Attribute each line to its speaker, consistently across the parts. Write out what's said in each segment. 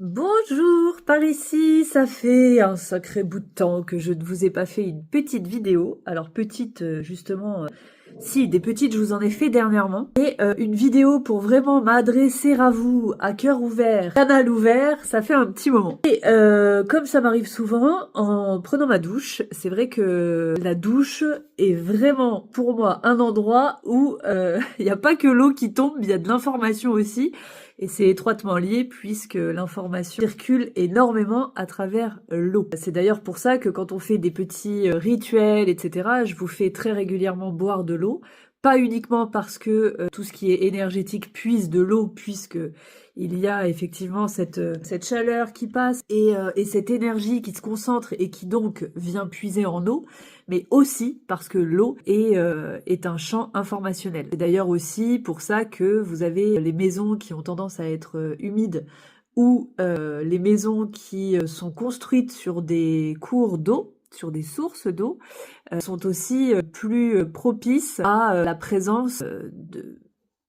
Speaker 1: Bonjour, par ici, ça fait un sacré bout de temps que je ne vous ai pas fait une petite vidéo. Alors petite, justement, si, des petites, je vous en ai fait dernièrement. Et une vidéo pour vraiment m'adresser à vous, à cœur ouvert, canal ouvert, ça fait un petit moment. Et comme ça m'arrive souvent, en prenant ma douche, c'est vrai que la douche est vraiment, pour moi, un endroit où il n'y a pas que l'eau qui tombe, il y a de l'information aussi. Et c'est étroitement lié puisque l'information circule énormément à travers l'eau. C'est d'ailleurs pour ça que quand on fait des petits rituels, etc., je vous fais très régulièrement boire de l'eau. Pas uniquement parce que tout ce qui est énergétique puise de l'eau, puisque il y a effectivement cette chaleur qui passe et cette énergie qui se concentre et qui donc vient puiser en eau, mais aussi parce que l'eau est un champ informationnel. C'est d'ailleurs aussi pour ça que vous avez les maisons qui ont tendance à être humides ou les maisons qui sont construites sur des cours d'eau, sur des sources d'eau, sont aussi plus propices à la présence de...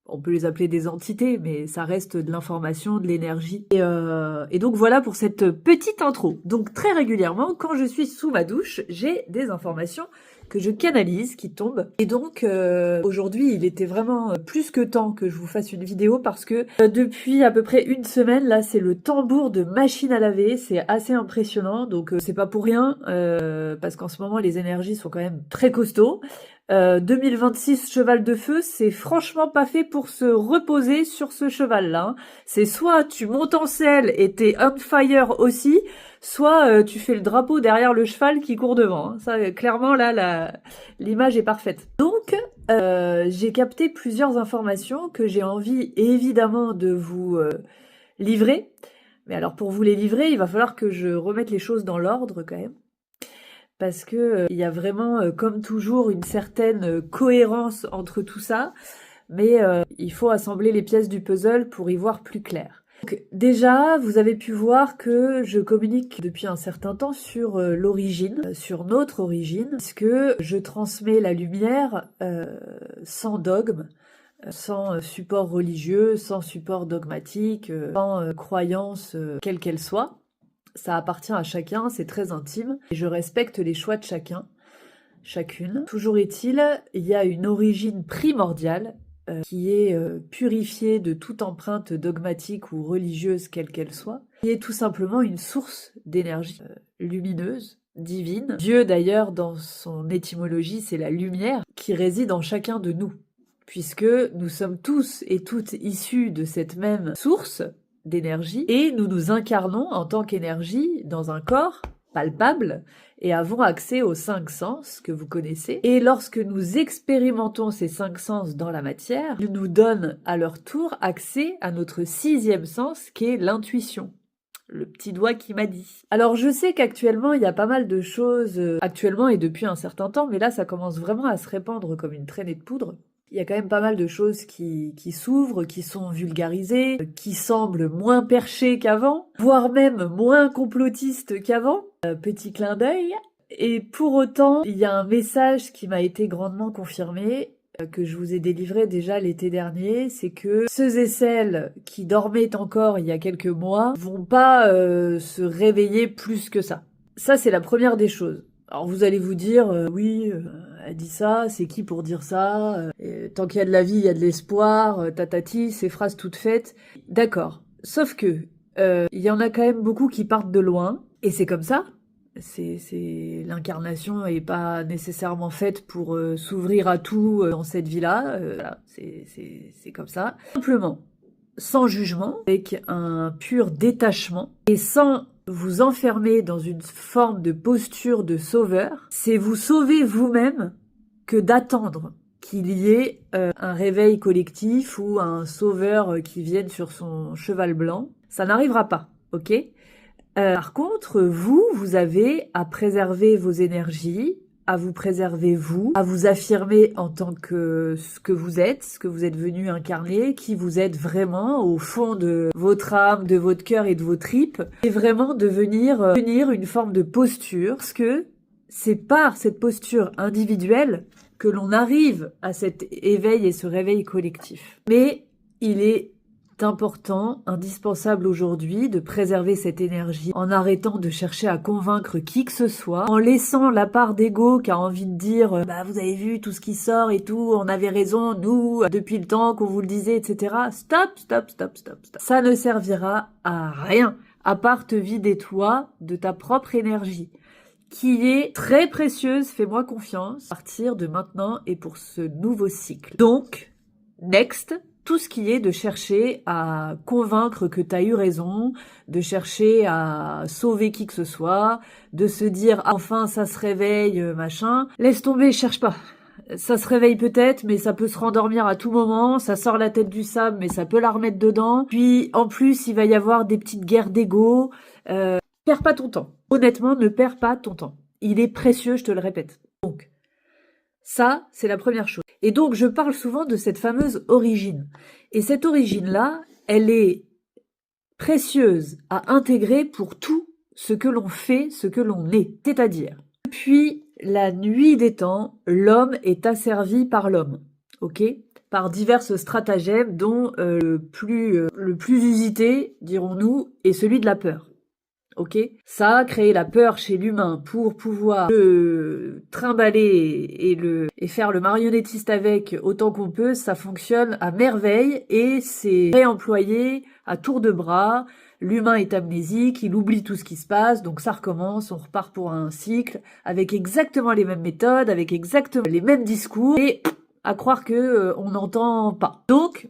Speaker 1: On peut les appeler des entités, mais ça reste de l'information, de l'énergie. Et donc voilà pour cette petite intro. Donc très régulièrement, quand je suis sous ma douche, j'ai des informations que je canalise, qui tombent. Et donc aujourd'hui, il était vraiment plus que temps que je vous fasse une vidéo parce que depuis à peu près une semaine, là c'est le tambour de machine à laver, c'est assez impressionnant. Donc c'est pas pour rien, parce qu'en ce moment les énergies sont quand même très costauds. 2026 cheval de feu, c'est franchement pas fait pour se reposer sur ce cheval-là, hein. C'est soit tu montes en selle et t'es on fire aussi, soit tu fais le drapeau derrière le cheval qui court devant, hein. Ça, clairement, là, l'image est parfaite. Donc, j'ai capté plusieurs informations que j'ai envie, évidemment, de vous livrer. Mais alors, pour vous les livrer, il va falloir que je remette les choses dans l'ordre, quand même. Parce que il y a vraiment, comme toujours, une certaine cohérence entre tout ça, mais il faut assembler les pièces du puzzle pour y voir plus clair. Donc, déjà, vous avez pu voir que je communique depuis un certain temps sur l'origine, sur notre origine, puisque je transmets la lumière sans dogme, sans support religieux, sans support dogmatique, sans croyance quelle qu'elle soit. Ça appartient à chacun, c'est très intime, et je respecte les choix de chacun, chacune. Toujours est-il, il y a une origine primordiale qui est purifiée de toute empreinte dogmatique ou religieuse quelle qu'elle soit, qui est tout simplement une source d'énergie lumineuse, divine. Dieu d'ailleurs, dans son étymologie, c'est la lumière qui réside en chacun de nous, puisque nous sommes tous et toutes issus de cette même source d'énergie, et nous nous incarnons en tant qu'énergie dans un corps palpable, et avons accès aux 5 sens que vous connaissez. Et lorsque nous expérimentons ces 5 sens dans la matière, ils nous donnent à leur tour accès à notre 6e sens, qui est l'intuition. Le petit doigt qui m'a dit. Alors je sais qu'actuellement il y a pas mal de choses, actuellement et depuis un certain temps, mais là ça commence vraiment à se répandre comme une traînée de poudre. Il y a quand même pas mal de choses qui s'ouvrent, qui sont vulgarisées, qui semblent moins perchées qu'avant, voire même moins complotistes qu'avant. Petit clin d'œil. Et pour autant, il y a un message qui m'a été grandement confirmé, que je vous ai délivré déjà l'été dernier, c'est que ceux et celles qui dormaient encore il y a quelques mois vont pas se réveiller plus que ça. Ça, c'est la première des choses. Alors vous allez vous dire, oui, elle dit ça, c'est qui pour dire ça, tant qu'il y a de la vie, il y a de l'espoir, tatati, ces phrases toutes faites. D'accord. Sauf que, il y en a quand même beaucoup qui partent de loin, et c'est comme ça. L'incarnation est pas nécessairement faite pour s'ouvrir à tout dans cette vie-là. Voilà, c'est comme ça. Simplement, sans jugement, avec un pur détachement, et sans vous enfermer dans une forme de posture de sauveur, c'est vous sauver vous-même que d'attendre qu'il y ait un réveil collectif ou un sauveur qui vienne sur son cheval blanc. Ça n'arrivera pas, ok ? Par contre, vous avez à préserver vos énergies, à vous préserver vous, à vous affirmer en tant que ce que vous êtes venu incarner, qui vous êtes vraiment au fond de votre âme, de votre cœur et de vos tripes, et vraiment de venir tenir une forme de posture, parce que c'est par cette posture individuelle que l'on arrive à cet éveil et ce réveil collectif. Mais il est C'est important, indispensable aujourd'hui de préserver cette énergie en arrêtant de chercher à convaincre qui que ce soit, en laissant la part d'ego qui a envie de dire bah vous avez vu tout ce qui sort et tout, on avait raison, nous, depuis le temps qu'on vous le disait, etc. Stop, stop, stop, stop, stop. Ça ne servira à rien, à part te vider toi de ta propre énergie, qui est très précieuse, fais-moi confiance, à partir de maintenant et pour ce nouveau cycle. Donc, next, tout ce qui est de chercher à convaincre que tu as eu raison, de chercher à sauver qui que ce soit, de se dire ah, enfin ça se réveille, machin, laisse tomber, cherche pas. Ça se réveille peut-être, mais ça peut se rendormir à tout moment, ça sort la tête du sable, mais ça peut la remettre dedans. Puis en plus, il va y avoir des petites guerres d'ego. Perds pas ton temps. Honnêtement, ne perds pas ton temps. Il est précieux, je te le répète. Donc, ça, c'est la première chose. Et donc, je parle souvent de cette fameuse origine. Et cette origine-là, elle est précieuse à intégrer pour tout ce que l'on fait, ce que l'on est. C'est-à-dire, depuis la nuit des temps, l'homme est asservi par l'homme. Ok ? Par diverses stratagèmes, dont le plus usité, dirons-nous, est celui de la peur. Ok, ça a créé la peur chez l'humain pour pouvoir le trimballer et faire le marionnettiste avec autant qu'on peut. Ça fonctionne à merveille et c'est réemployé à tour de bras. L'humain est amnésique, il oublie tout ce qui se passe, donc ça recommence, on repart pour un cycle avec exactement les mêmes méthodes, avec exactement les mêmes discours et à croire que on n'entend pas. Donc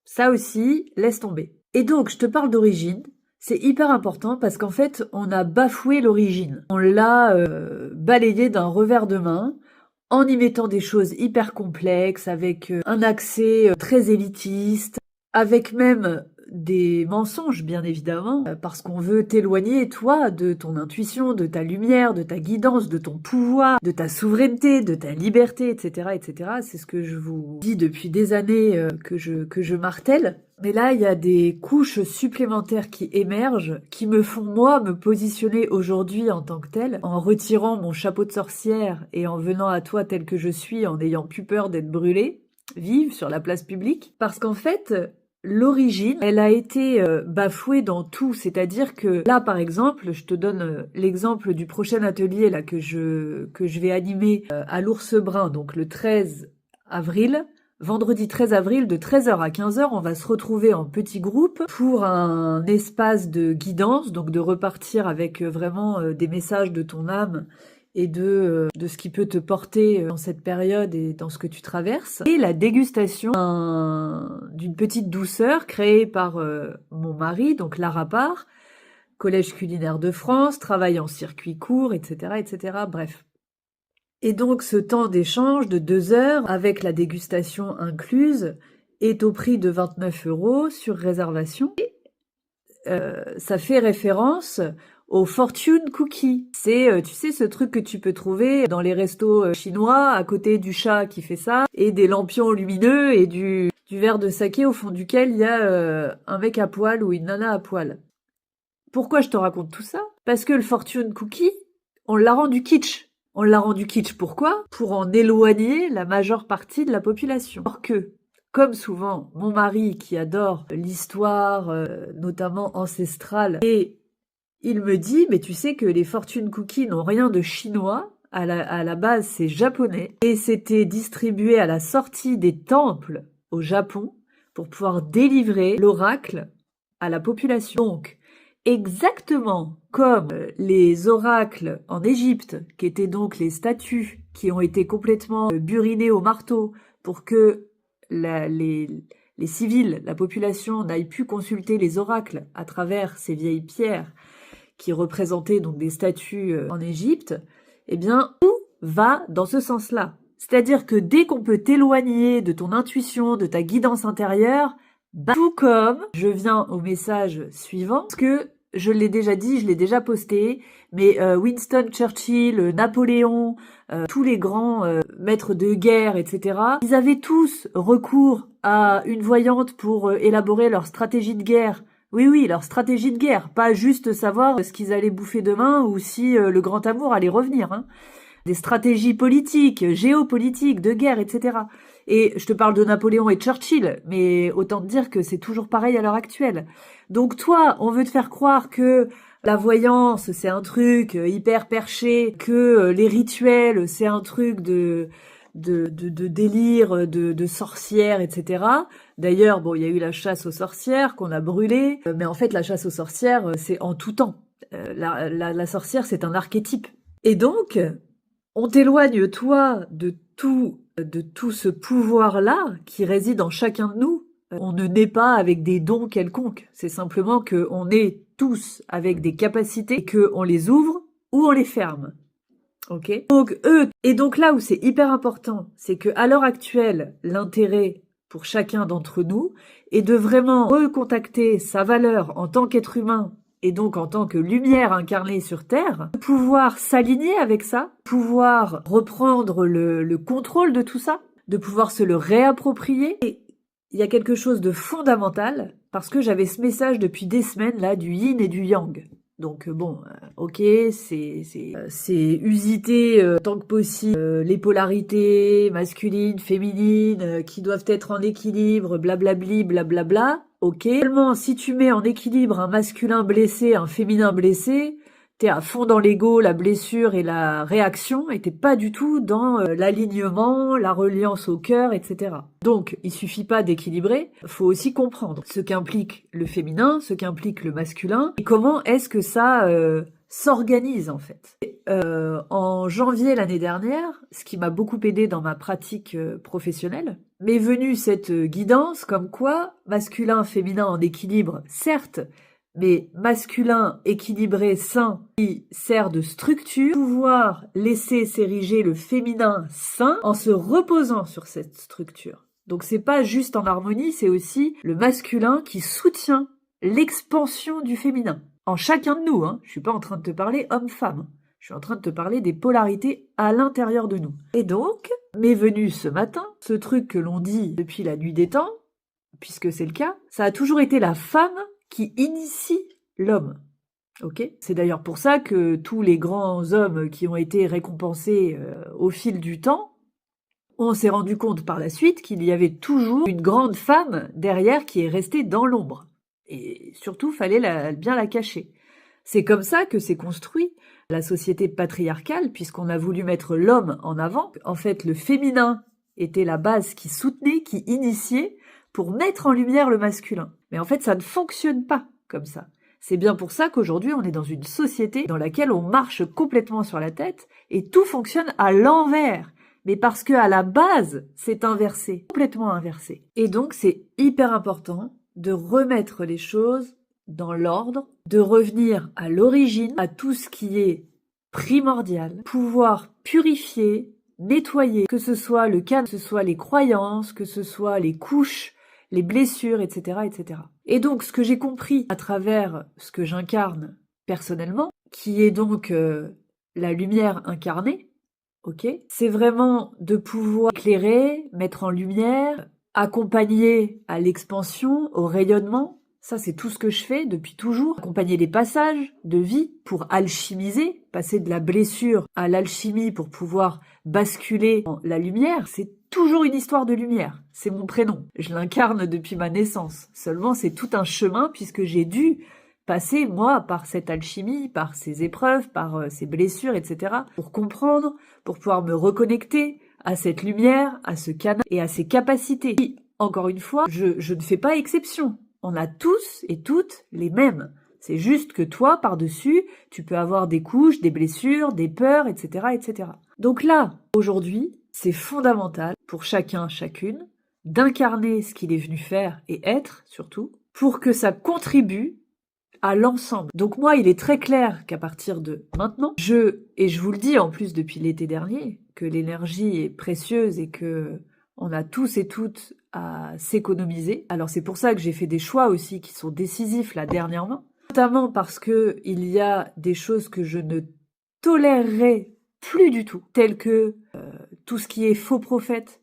Speaker 1: ça aussi, laisse tomber. Et donc je te parle d'origine. C'est hyper important parce qu'en fait, on a bafoué l'origine. On l'a balayé d'un revers de main en y mettant des choses hyper complexes, avec un accès très élitiste, avec même des mensonges, bien évidemment, parce qu'on veut t'éloigner, toi, de ton intuition, de ta lumière, de ta guidance, de ton pouvoir, de ta souveraineté, de ta liberté, etc., etc. C'est ce que je vous dis depuis des années que je martèle. Mais là, il y a des couches supplémentaires qui émergent, qui me font, moi, me positionner aujourd'hui en tant que telle, en retirant mon chapeau de sorcière et en venant à toi tel que je suis, en n'ayant plus peur d'être brûlée, vive sur la place publique. Parce qu'en fait, l'origine, elle a été bafouée dans tout. C'est-à-dire que là, par exemple, je te donne l'exemple du prochain atelier là que je vais animer à l'Ours Brun, donc le 13 avril. Vendredi 13 avril, de 13h à 15h, on va se retrouver en petit groupe pour un espace de guidance, donc de repartir avec vraiment des messages de ton âme et de ce qui peut te porter dans cette période et dans ce que tu traverses. Et la dégustation d'une petite douceur créée par mon mari, donc Lara Part, Collège culinaire de France, travail en circuit court, etc., etc., bref. Et donc ce temps d'échange de 2 heures, avec la dégustation incluse, est au prix de 29 € sur réservation. Et ça fait référence au fortune cookie. C'est, tu sais, ce truc que tu peux trouver dans les restos chinois, à côté du chat qui fait ça, et des lampions lumineux, et du verre de saké au fond duquel il y a un mec à poil ou une nana à poil. Pourquoi je te raconte tout ça ? Parce que le fortune cookie, on l'a rendu kitsch. On l'a rendu kitsch, pourquoi ? Pour en éloigner la majeure partie de la population. Or que, comme souvent, mon mari qui adore l'histoire, notamment ancestrale, et il me dit, mais tu sais que les fortune cookies n'ont rien de chinois, à la base c'est japonais, et c'était distribué à la sortie des temples au Japon pour pouvoir délivrer l'oracle à la population. Donc, exactement comme les oracles en Égypte, qui étaient donc les statues qui ont été complètement burinées au marteau pour que les civils, la population, n'aille plus consulter les oracles à travers ces vieilles pierres qui représentaient donc des statues en Égypte, eh bien, tout va dans ce sens-là. C'est-à-dire que dès qu'on peut t'éloigner de ton intuition, de ta guidance intérieure, bah, tout comme, je viens au message suivant, parce que je l'ai déjà dit, je l'ai déjà posté, mais Winston Churchill, Napoléon, tous les grands maîtres de guerre, etc., ils avaient tous recours à une voyante pour élaborer leur stratégie de guerre. Oui, leur stratégie de guerre, pas juste savoir ce qu'ils allaient bouffer demain ou si le grand amour allait revenir, hein. des stratégies politiques, géopolitiques, de guerre, etc. Et je te parle de Napoléon et Churchill, mais autant te dire que c'est toujours pareil à l'heure actuelle. Donc toi, on veut te faire croire que la voyance, c'est un truc hyper perché, que les rituels, c'est un truc de délire, de sorcières, etc. D'ailleurs, bon, il y a eu la chasse aux sorcières qu'on a brûlée, mais en fait, la chasse aux sorcières, c'est en tout temps. La sorcière, c'est un archétype. Et donc, on t'éloigne, toi, de tout ce pouvoir-là qui réside en chacun de nous. On ne naît pas avec des dons quelconques. C'est simplement qu'on est tous avec des capacités et qu'on les ouvre ou on les ferme. Ok. Et donc là où c'est hyper important, c'est que à l'heure actuelle, l'intérêt pour chacun d'entre nous est de vraiment recontacter sa valeur en tant qu'être humain et donc en tant que lumière incarnée sur Terre, de pouvoir s'aligner avec ça, pouvoir reprendre le contrôle de tout ça, de pouvoir se le réapproprier. Et il y a quelque chose de fondamental, parce que j'avais ce message depuis des semaines là du yin et du yang. Donc bon, ok, c'est usiter tant que possible les polarités masculines, féminines, qui doivent être en équilibre, blablabli, blablabla, ok. Seulement, si tu mets en équilibre un masculin blessé, un féminin blessé, t'es à fond dans l'ego, la blessure et la réaction, et t'es pas du tout dans l'alignement, la reliance au cœur, etc. Donc, il suffit pas d'équilibrer, faut aussi comprendre ce qu'implique le féminin, ce qu'implique le masculin, et comment est-ce que ça s'organise en fait. En janvier l'année dernière, ce qui m'a beaucoup aidé dans ma pratique professionnelle, m'est venue cette guidance comme quoi masculin, féminin en équilibre, certes, mais masculin, équilibré, sain, qui sert de structure, pouvoir laisser s'ériger le féminin sain en se reposant sur cette structure. Donc c'est pas juste en harmonie, c'est aussi le masculin qui soutient l'expansion du féminin. En chacun de nous, hein. Je suis pas en train de te parler homme-femme. Je suis en train de te parler des polarités à l'intérieur de nous. Et donc, m'est venu ce matin, ce truc que l'on dit depuis la nuit des temps, puisque c'est le cas, ça a toujours été la femme qui initie l'homme. Ok. C'est d'ailleurs pour ça que tous les grands hommes qui ont été récompensés au fil du temps, on s'est rendu compte par la suite qu'il y avait toujours une grande femme derrière qui est restée dans l'ombre. Et surtout, fallait bien la cacher. C'est comme ça que s'est construit la société patriarcale, puisqu'on a voulu mettre l'homme en avant. En fait, le féminin était la base qui soutenait, qui initiait, pour mettre en lumière le masculin. Mais en fait, ça ne fonctionne pas comme ça. C'est bien pour ça qu'aujourd'hui, on est dans une société dans laquelle on marche complètement sur la tête et tout fonctionne à l'envers. Mais parce que à la base, c'est inversé, complètement inversé. Et donc, c'est hyper important de remettre les choses dans l'ordre, de revenir à l'origine, à tout ce qui est primordial, pouvoir purifier, nettoyer, que ce soit le cadre, que ce soit les croyances, que ce soit les couches, les blessures, etc., etc. Et donc, ce que j'ai compris à travers ce que j'incarne personnellement, qui est donc la lumière incarnée, ok, c'est vraiment de pouvoir éclairer, mettre en lumière, accompagner à l'expansion, au rayonnement. Ça, c'est tout ce que je fais depuis toujours. Accompagner les passages de vie pour alchimiser, passer de la blessure à l'alchimie pour pouvoir basculer dans la lumière. C'est toujours une histoire de lumière. C'est mon prénom. Je l'incarne depuis ma naissance. Seulement, c'est tout un chemin puisque j'ai dû passer, moi, par cette alchimie, par ces épreuves, par ces blessures, etc. pour comprendre, pour pouvoir me reconnecter à cette lumière, à ce canal et à ses capacités. Et, encore une fois, je ne fais pas exception. On a tous et toutes les mêmes. C'est juste que toi, par-dessus, tu peux avoir des couches, des blessures, des peurs, etc., etc. Donc là, aujourd'hui, c'est fondamental pour chacun, chacune, d'incarner ce qu'il est venu faire et être, surtout, pour que ça contribue à l'ensemble. Donc moi, il est très clair qu'à partir de maintenant, et je vous le dis en plus depuis l'été dernier, que l'énergie est précieuse et que on a tous et toutes à s'économiser. Alors c'est pour ça que j'ai fait des choix aussi qui sont décisifs là dernièrement, notamment parce que il y a des choses que je ne tolérerai plus du tout, telles que tout ce qui est faux prophète,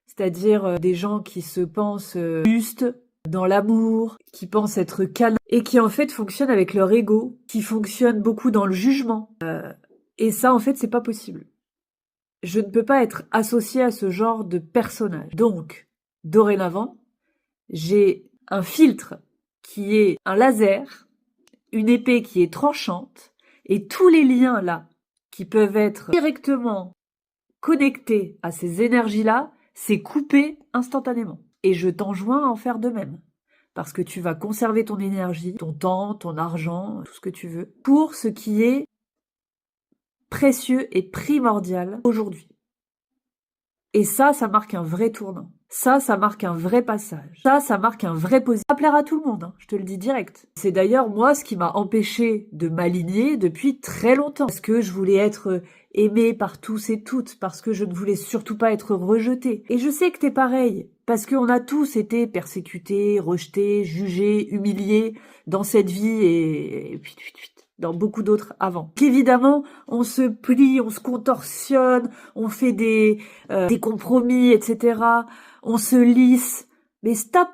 Speaker 1: c'est-à-dire des gens qui se pensent justes dans l'amour, qui pensent être câlins et qui en fait fonctionnent avec leur ego, qui fonctionnent beaucoup dans le jugement. Et ça en fait c'est pas possible. je ne peux pas être associée à ce genre de personnage. Donc, dorénavant, j'ai un filtre qui est un laser, une épée qui est tranchante, et tous les liens là, qui peuvent être directement connectés à ces énergies-là, c'est coupé instantanément. Et je t'enjoins à en faire de même. Parce que tu vas conserver ton énergie, ton temps, ton argent, tout ce que tu veux, pour ce qui est précieux et primordial aujourd'hui. Et ça marque un vrai tournant. Ça marque un vrai passage. Ça marque un vrai positif. Ça va plaire à tout le monde, hein, je te le dis direct. C'est d'ailleurs moi ce qui m'a empêché de m'aligner depuis très longtemps. Parce que je voulais être aimée par tous et toutes, parce que je ne voulais surtout pas être rejetée. Et je sais que t'es pareil, parce qu'on a tous été persécutés, rejetés, jugés, humiliés dans cette vie et puis dans beaucoup d'autres avant. Évidemment, on se plie, on se contorsionne, on fait des compromis, etc. On se lisse. Mais stop,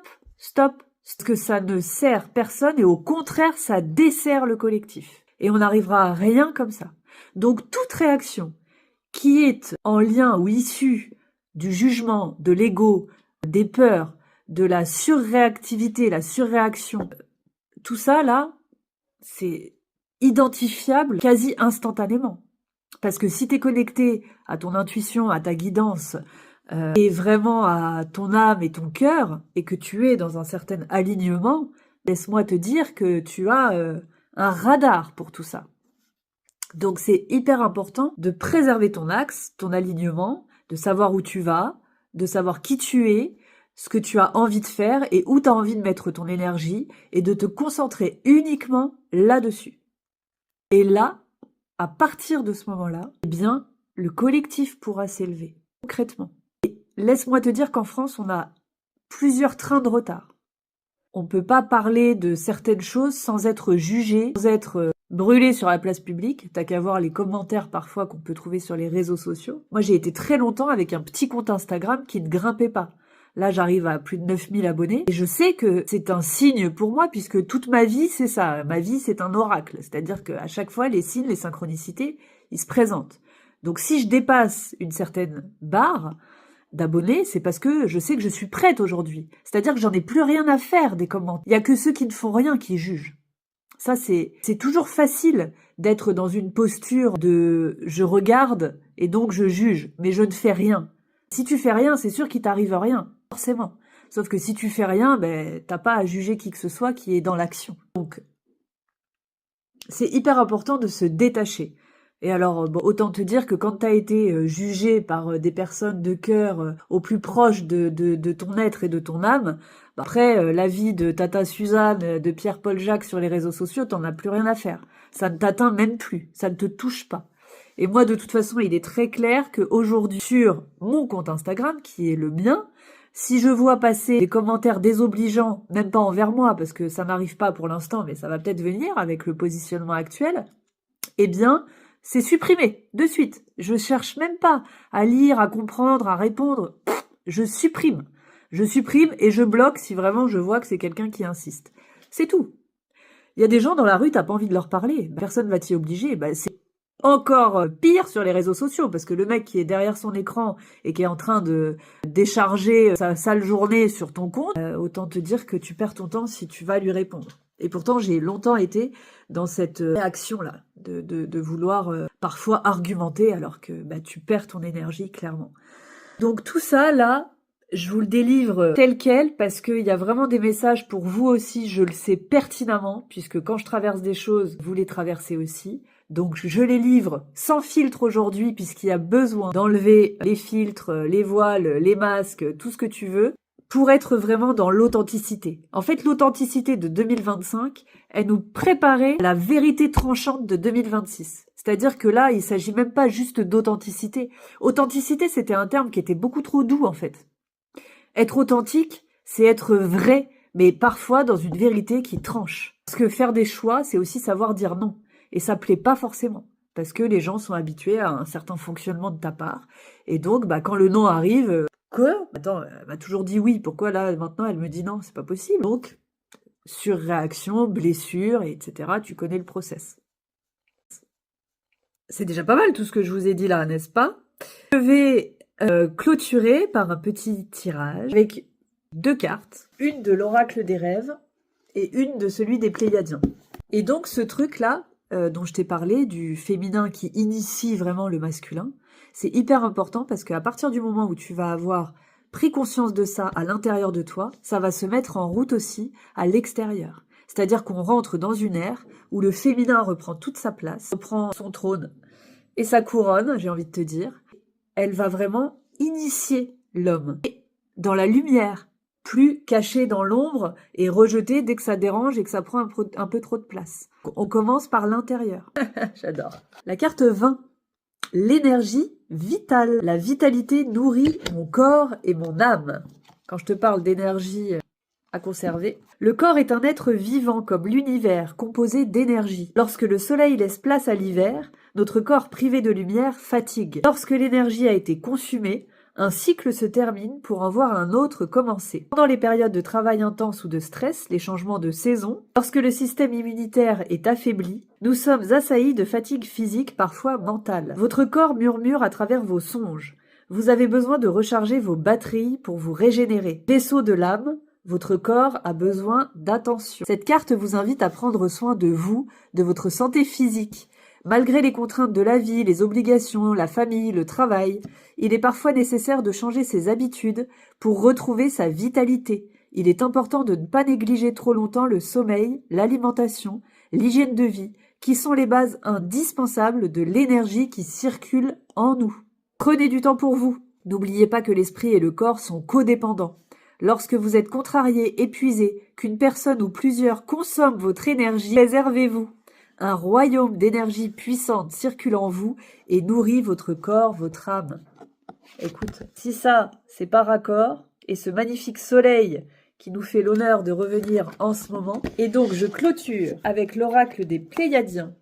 Speaker 1: parce que ça ne sert personne et au contraire, ça dessert le collectif. Et on n'arrivera à rien comme ça. Donc toute réaction qui est en lien ou issue du jugement, de l'ego, des peurs, de la surréactivité, la surréaction, tout ça là, c'est identifiable quasi instantanément. Parce que si tu es connecté à ton intuition, à ta guidance, et vraiment à ton âme et ton cœur, et que tu es dans un certain alignement, laisse-moi te dire que tu as un radar pour tout ça. Donc c'est hyper important de préserver ton axe, ton alignement, de savoir où tu vas, de savoir qui tu es, ce que tu as envie de faire et où tu as envie de mettre ton énergie, et de te concentrer uniquement là-dessus. Et là, à partir de ce moment-là, eh bien, le collectif pourra s'élever, concrètement. Et laisse-moi te dire qu'en France, on a plusieurs trains de retard. On ne peut pas parler de certaines choses sans être jugé, sans être brûlé sur la place publique. T'as qu'à voir les commentaires parfois qu'on peut trouver sur les réseaux sociaux. Moi, j'ai été très longtemps avec un petit compte Instagram qui ne grimpait pas. Là, j'arrive à plus de 9000 abonnés. Et je sais que c'est un signe pour moi, puisque toute ma vie, c'est ça. Ma vie, c'est un oracle. C'est-à-dire qu'à chaque fois, les signes, les synchronicités, ils se présentent. Donc, si je dépasse une certaine barre d'abonnés, c'est parce que je sais que je suis prête aujourd'hui. C'est-à-dire que j'en ai plus rien à faire des commentaires. Il y a que ceux qui ne font rien qui jugent. Ça, c'est toujours facile d'être dans une posture de je regarde et donc je juge, mais je ne fais rien. Si tu fais rien, c'est sûr qu'il t'arrive rien, forcément. Sauf que si tu fais rien, ben, t'as pas à juger qui que ce soit qui est dans l'action. Donc, c'est hyper important de se détacher. Et alors, bon, autant te dire que quand tu as été jugé par des personnes de cœur au plus proche de ton être et de ton âme, bah après, l'avis de Tata Suzanne, de Pierre-Paul Jacques sur les réseaux sociaux, t'en as plus rien à faire. Ça ne t'atteint même plus, ça ne te touche pas. Et moi, de toute façon, il est très clair qu'aujourd'hui, sur mon compte Instagram, qui est le mien, si je vois passer des commentaires désobligeants, même pas envers moi, parce que ça m'arrive pas pour l'instant, mais ça va peut-être venir avec le positionnement actuel, eh bien, c'est supprimé, de suite. Je cherche même pas à lire, à comprendre, à répondre. Je supprime. Je supprime et je bloque si vraiment je vois que c'est quelqu'un qui insiste. C'est tout. Il y a des gens dans la rue, t'as pas envie de leur parler. Personne va t'y obliger. Bah, c'est encore pire sur les réseaux sociaux, parce que le mec qui est derrière son écran et qui est en train de décharger sa sale journée sur ton compte, autant te dire que tu perds ton temps si tu vas lui répondre. Et pourtant, j'ai longtemps été dans cette réaction-là, de vouloir parfois argumenter alors que bah, tu perds ton énergie, clairement. Donc tout ça, là, je vous le délivre tel quel, parce qu'il y a vraiment des messages pour vous aussi, je le sais pertinemment, puisque quand je traverse des choses, vous les traversez aussi. Donc je les livre sans filtre aujourd'hui, puisqu'il y a besoin d'enlever les filtres, les voiles, les masques, tout ce que tu veux, pour être vraiment dans l'authenticité. En fait, l'authenticité de 2025, elle nous préparait à la vérité tranchante de 2026. C'est-à-dire que là, il s'agit même pas juste d'authenticité. Authenticité, c'était un terme qui était beaucoup trop doux, en fait. Être authentique, c'est être vrai, mais parfois dans une vérité qui tranche. Parce que faire des choix, c'est aussi savoir dire non. Et ça plaît pas forcément. Parce que les gens sont habitués à un certain fonctionnement de ta part. Et donc, bah, quand le non arrive, quoi? Attends, elle m'a toujours dit oui, pourquoi là, maintenant, elle me dit non? C'est pas possible. Donc, surréaction, blessure, etc. Tu connais le process. C'est déjà pas mal tout ce que je vous ai dit là, n'est-ce pas? Je vais clôturer par un petit tirage avec 2 cartes, une de l'oracle des rêves et une de celui des Pléiadiens. Et donc ce truc-là, dont je t'ai parlé, du féminin qui initie vraiment le masculin, c'est hyper important parce qu'à partir du moment où tu vas avoir pris conscience de ça à l'intérieur de toi, ça va se mettre en route aussi à l'extérieur. C'est-à-dire qu'on rentre dans une ère où le féminin reprend toute sa place, reprend son trône et sa couronne, j'ai envie de te dire. Elle va vraiment initier l'homme dans la lumière, plus caché dans l'ombre et rejeté dès que ça dérange et que ça prend un peu trop de place. On commence par l'intérieur. J'adore. La carte 20. L'énergie vitale. La vitalité nourrit mon corps et mon âme. Quand je te parle d'énergie à conserver, le corps est un être vivant comme l'univers, composé d'énergie. Lorsque le soleil laisse place à l'hiver, notre corps privé de lumière fatigue. Lorsque l'énergie a été consumée, un cycle se termine pour en voir un autre commencer. Pendant les périodes de travail intense ou de stress, les changements de saison, lorsque le système immunitaire est affaibli, nous sommes assaillis de fatigue physique, parfois mentale. Votre corps murmure à travers vos songes. Vous avez besoin de recharger vos batteries pour vous régénérer. Vaisseau de l'âme, votre corps a besoin d'attention. Cette carte vous invite à prendre soin de vous, de votre santé physique. Malgré les contraintes de la vie, les obligations, la famille, le travail, il est parfois nécessaire de changer ses habitudes pour retrouver sa vitalité. Il est important de ne pas négliger trop longtemps le sommeil, l'alimentation, l'hygiène de vie, qui sont les bases indispensables de l'énergie qui circule en nous. Prenez du temps pour vous. N'oubliez pas que l'esprit et le corps sont codépendants. Lorsque vous êtes contrarié, épuisé, qu'une personne ou plusieurs consomment votre énergie, réservez-vous. Un royaume d'énergie puissante circule en vous et nourrit votre corps, votre âme. Écoute, si ça, c'est pas raccord, et ce magnifique soleil qui nous fait l'honneur de revenir en ce moment, et donc je clôture avec l'oracle des Pléiadiens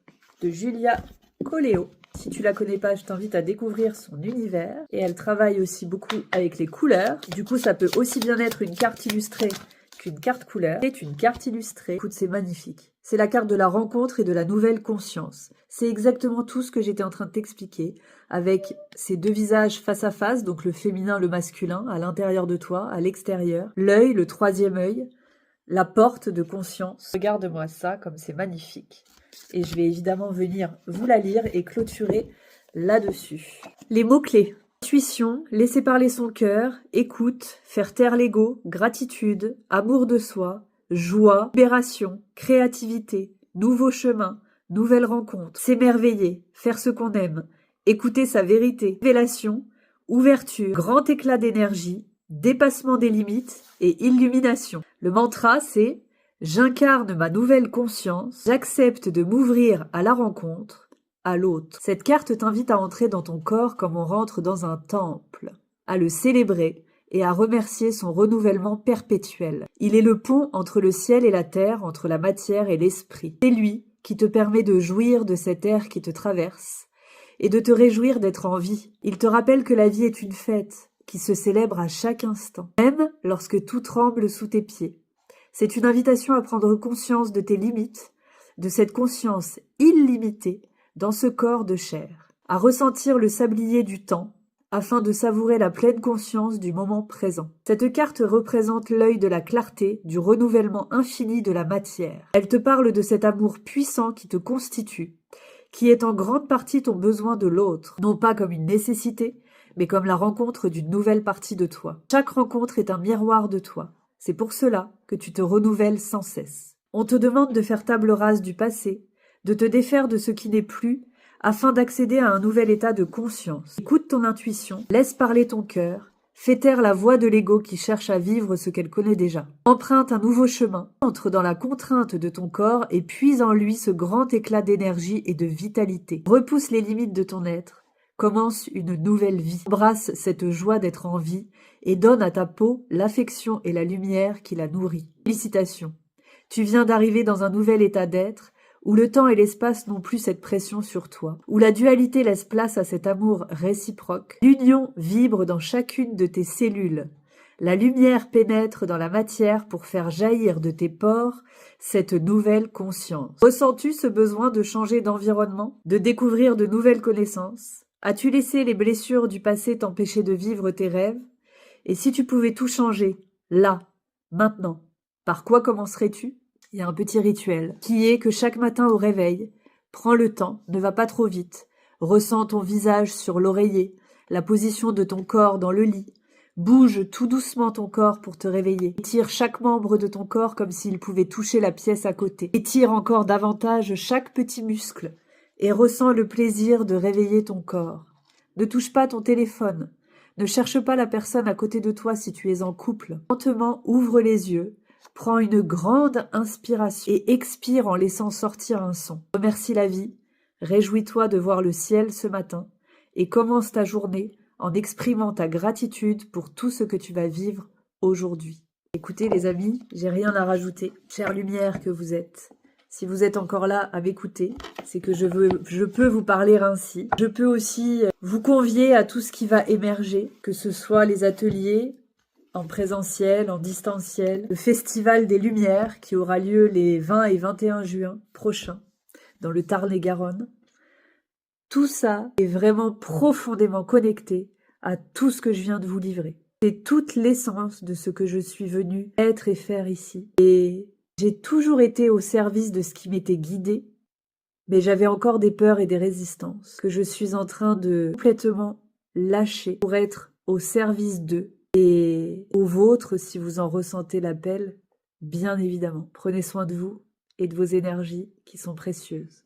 Speaker 1: de Julia Coleo. Si tu la connais pas, je t'invite à découvrir son univers. Et elle travaille aussi beaucoup avec les couleurs. Du coup, ça peut aussi bien être une carte illustrée qu'une carte couleur. C'est une carte illustrée. Écoute, c'est magnifique. C'est la carte de la rencontre et de la nouvelle conscience. C'est exactement tout ce que j'étais en train de t'expliquer, avec ces 2 visages face à face, donc le féminin, le masculin, à l'intérieur de toi, à l'extérieur. L'œil, le 3e œil, la porte de conscience. Regarde-moi ça, comme c'est magnifique. Et je vais évidemment venir vous la lire et clôturer là-dessus. Les mots-clés. Intuition, laisser parler son cœur, écoute, faire taire l'ego, gratitude, amour de soi, joie, libération, créativité, nouveau chemin, nouvelle rencontre, s'émerveiller, faire ce qu'on aime, écouter sa vérité, révélation, ouverture, grand éclat d'énergie, dépassement des limites et illumination. Le mantra, c'est « J'incarne ma nouvelle conscience, j'accepte de m'ouvrir à la rencontre, à l'autre. » Cette carte t'invite à entrer dans ton corps comme on rentre dans un temple, à le célébrer et à remercier son renouvellement perpétuel. Il est le pont entre le ciel et la terre, entre la matière et l'esprit. C'est lui qui te permet de jouir de cet air qui te traverse et de te réjouir d'être en vie. Il te rappelle que la vie est une fête qui se célèbre à chaque instant, même lorsque tout tremble sous tes pieds. C'est une invitation à prendre conscience de tes limites, de cette conscience illimitée dans ce corps de chair, à ressentir le sablier du temps, afin de savourer la pleine conscience du moment présent. Cette carte représente l'œil de la clarté, du renouvellement infini de la matière. Elle te parle de cet amour puissant qui te constitue, qui est en grande partie ton besoin de l'autre, non pas comme une nécessité, mais comme la rencontre d'une nouvelle partie de toi. Chaque rencontre est un miroir de toi. C'est pour cela que tu te renouvelles sans cesse. On te demande de faire table rase du passé, de te défaire de ce qui n'est plus, afin d'accéder à un nouvel état de conscience. Écoute ton intuition, laisse parler ton cœur, fais taire la voix de l'ego qui cherche à vivre ce qu'elle connaît déjà. Emprunte un nouveau chemin, entre dans la contrainte de ton corps et puise en lui ce grand éclat d'énergie et de vitalité. Repousse les limites de ton être, commence une nouvelle vie. Embrasse cette joie d'être en vie et donne à ta peau l'affection et la lumière qui la nourrit. Félicitations, tu viens d'arriver dans un nouvel état d'être, où le temps et l'espace n'ont plus cette pression sur toi, où la dualité laisse place à cet amour réciproque. L'union vibre dans chacune de tes cellules. La lumière pénètre dans la matière pour faire jaillir de tes pores cette nouvelle conscience. Ressens-tu ce besoin de changer d'environnement, de découvrir de nouvelles connaissances ? As-tu laissé les blessures du passé t'empêcher de vivre tes rêves? Et si tu pouvais tout changer, là, maintenant, par quoi commencerais-tu? Il y a un petit rituel qui est que chaque matin au réveil, prends le temps, ne va pas trop vite, ressens ton visage sur l'oreiller, la position de ton corps dans le lit, bouge tout doucement ton corps pour te réveiller, étire chaque membre de ton corps comme s'il pouvait toucher la pièce à côté, étire encore davantage chaque petit muscle et ressens le plaisir de réveiller ton corps. Ne touche pas ton téléphone, ne cherche pas la personne à côté de toi si tu es en couple. Lentement ouvre les yeux, prends une grande inspiration et expire en laissant sortir un son. Remercie la vie, réjouis-toi de voir le ciel ce matin et commence ta journée en exprimant ta gratitude pour tout ce que tu vas vivre aujourd'hui. Écoutez les amis, j'ai rien à rajouter. Chère lumière que vous êtes, si vous êtes encore là à m'écouter, c'est que je peux vous parler ainsi. Je peux aussi vous convier à tout ce qui va émerger, que ce soit les ateliers en présentiel, en distanciel, le Festival des Lumières qui aura lieu les 20 et 21 juin prochains dans le Tarn-et-Garonne. Tout ça est vraiment profondément connecté à tout ce que je viens de vous livrer. C'est toute l'essence de ce que je suis venue être et faire ici. Et j'ai toujours été au service de ce qui m'était guidé, mais j'avais encore des peurs et des résistances que je suis en train de complètement lâcher pour être au service d'eux et au vôtre si vous en ressentez l'appel, bien évidemment. Prenez soin de vous et de vos énergies qui sont précieuses.